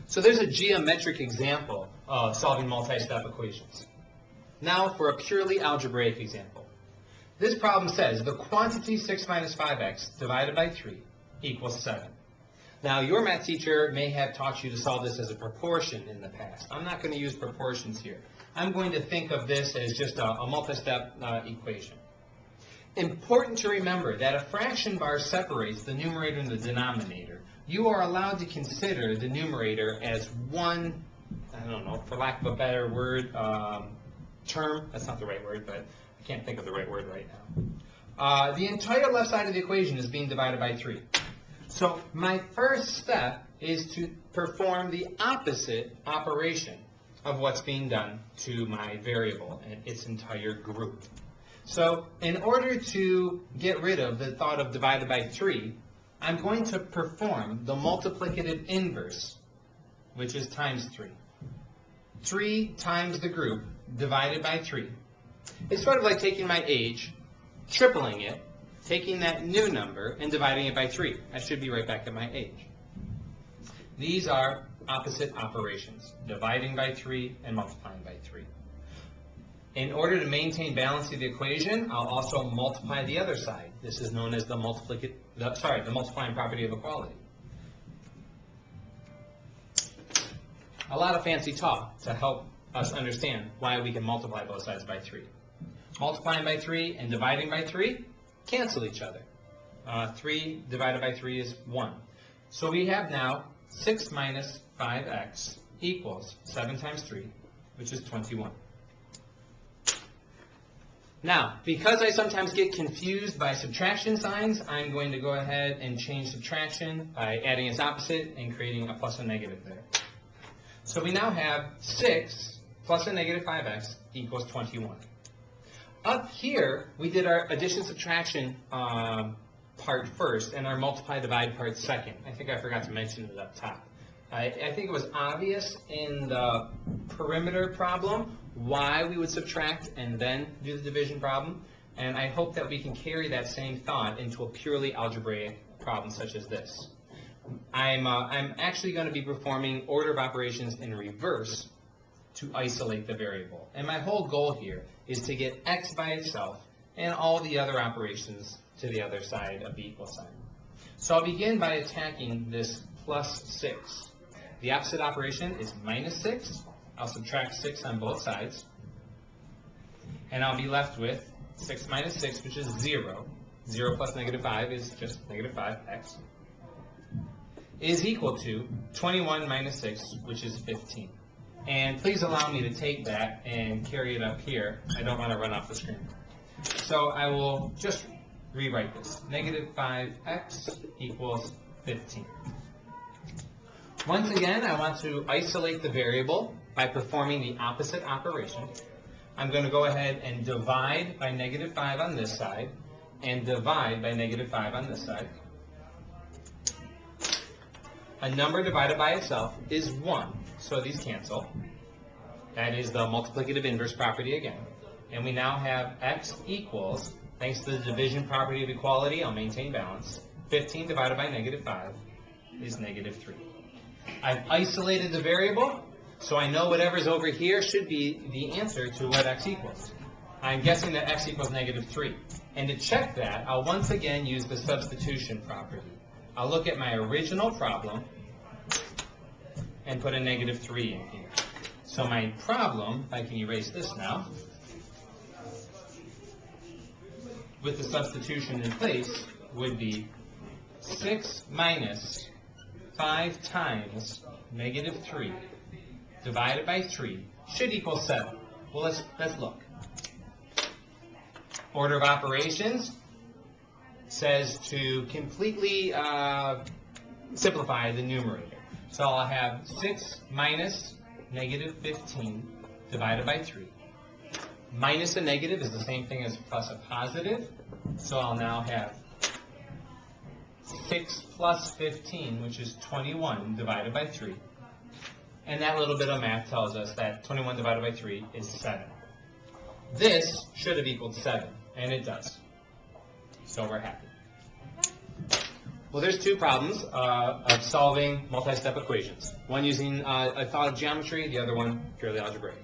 So there's a geometric example of solving multi-step equations. Now for a purely algebraic example. This problem says the quantity 6 minus 5x divided by 3 equals 7. Now your math teacher may have taught you to solve this as a proportion in the past. I'm not going to use proportions here. I'm going to think of this as just a multi-step equation. Important to remember that a fraction bar separates the numerator and the denominator. You are allowed to consider the numerator as one, I don't know, for lack of a better word, term. That's not the right word, but I can't think of the right word right now. The entire left side of the equation is being divided by 3. So my first step is to perform the opposite operation of what's being done to my variable and its entire group. So in order to get rid of the thought of divided by 3, I'm going to perform the multiplicative inverse, which is times 3. 3 times the group divided by 3. It's sort of like taking my age, tripling it, taking that new number, and dividing it by 3. I should be right back at my age. These are opposite operations, dividing by 3 and multiplying by 3. In order to maintain balance of the equation, I'll also multiply the other side. This is known as the multiplying property of equality. A lot of fancy talk to help us understand why we can multiply both sides by 3. Multiplying by 3 and dividing by 3 cancel each other. 3 divided by 3 is 1. So we have now 6 minus 5x equals 7 times 3, which is 21. Now, because I sometimes get confused by subtraction signs, I'm going to go ahead and change subtraction by adding its opposite and creating a plus and negative there. So we now have 6 plus a negative 5x equals 21. Up here, we did our addition subtraction part first and our multiply divide part second. I think I forgot to mention it up top. I think it was obvious in the perimeter problem why we would subtract and then do the division problem, and I hope that we can carry that same thought into a purely algebraic problem such as this. I'm actually going to be performing order of operations in reverse to isolate the variable, and my whole goal here is to get x by itself and all the other operations to the other side of the equal sign. So I'll begin by attacking this plus 6. The opposite operation is minus 6. I'll subtract 6 on both sides. And I'll be left with 6 minus 6, which is 0. 0 plus negative 5 is just negative 5x. Is equal to 21 minus 6, which is 15. And please allow me to take that and carry it up here. I don't want to run off the screen. So I will just rewrite this. Negative 5x equals 15. Once again, I want to isolate the variable by performing the opposite operation. I'm going to go ahead and divide by negative 5 on this side and divide by negative 5 on this side. A number divided by itself is 1, so these cancel. That is the multiplicative inverse property again. And we now have x equals, thanks to the division property of equality, I'll maintain balance. 15 divided by negative 5 is negative 3. I've isolated the variable, so I know whatever's over here should be the answer to what x equals. I'm guessing that x equals negative 3. And to check that, I'll once again use the substitution property. I'll look at my original problem and put a negative 3 in here. So my problem, if I can erase this now, with the substitution in place, would be 6 minus 5 times negative 3 divided by 3 should equal 7. Well, let's look. Order of operations says to completely simplify the numerator. So I'll have 6 minus negative 15 divided by 3. Minus a negative is the same thing as plus a positive. So I'll now have 6 plus 15, which is 21 divided by 3. And that little bit of math tells us that 21 divided by 3 is 7. This should have equaled 7, and it does. So we're happy. Well, there's two problems of solving multi-step equations. One using a thought of geometry, the other one purely algebraic.